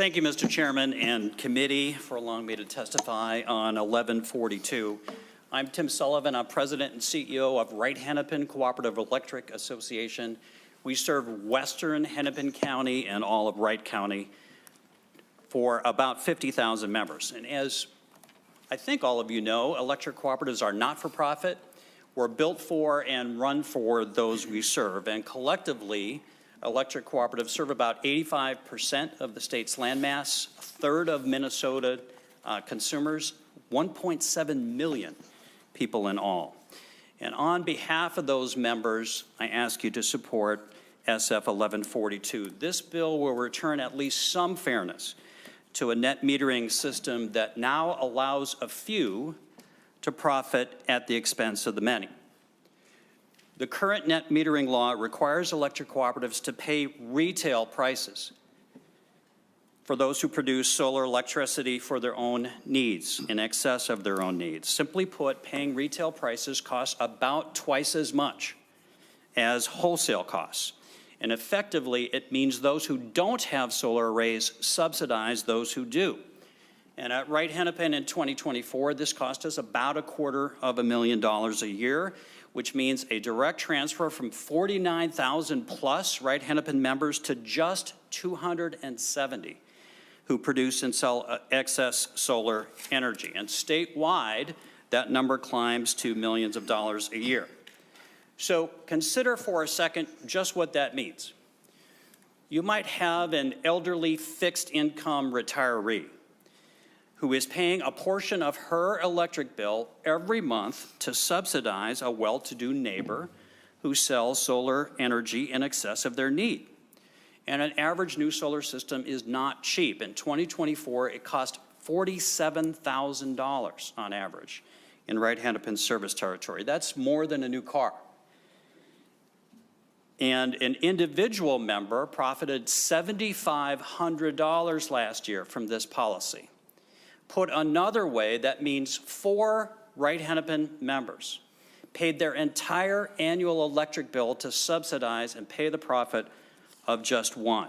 Thank you, Mr. Chairman and committee, for allowing me to testify on 1142. I'm Tim Sullivan. I'm President and CEO of Wright-Hennepin Cooperative Electric Association. We serve western Hennepin County and all of Wright County for about 50,000 members. And as I think all of you know, electric cooperatives are not-for-profit. We're built for and run for those we serve. And collectively, electric cooperatives serve about 85% of the state's landmass, a third of Minnesota consumers, 1.7 million people in all. And on behalf of those members, I ask you to support SF 1142. This bill will return at least some fairness to a net metering system that now allows a few to profit at the expense of the many. The current net metering law requires electric cooperatives to pay retail prices for those who produce solar electricity for their own needs, in excess of their own needs. Simply put, paying retail prices costs about twice as much as wholesale costs. And effectively, it means those who don't have solar arrays subsidize those who do. And at Wright-Hennepin in 2024, this cost us about $250,000 a year, which means a direct transfer from 49,000 plus Wright-Hennepin members to just 270 who produce and sell excess solar energy. And statewide, that number climbs to millions of dollars a year. So consider for a second just what that means. You might have an elderly fixed income retiree who is paying a portion of her electric bill every month to subsidize a well-to-do neighbor who sells solar energy in excess of their need. And an average new solar system is not cheap. In 2024, it cost $47,000 on average in Wright-Hennepin service territory. That's more than a new car. And an individual member profited $7,500 last year from this policy. Put another way, that means 4 Wright-Hennepin members paid their entire annual electric bill to subsidize and pay the profit of just 1.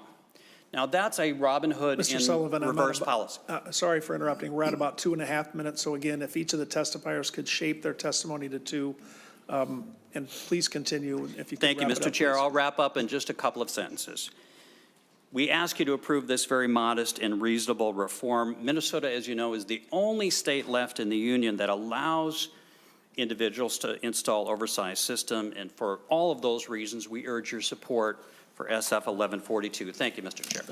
Now that's a Robin Hood Mr. in Sullivan, reverse policy. Sorry for interrupting. We're at about 2.5 minutes. So again, if each of the testifiers could shape their testimony to 2, and please continue if you could. Thank you, Mr. Chair. I'll wrap up in just a couple of sentences. We ask you to approve this very modest and reasonable reform. Minnesota, as you know, is the only state left in the union that allows individuals to install oversized system. And for all of those reasons, we urge your support for SF 1142. Thank you, Mr. Chair.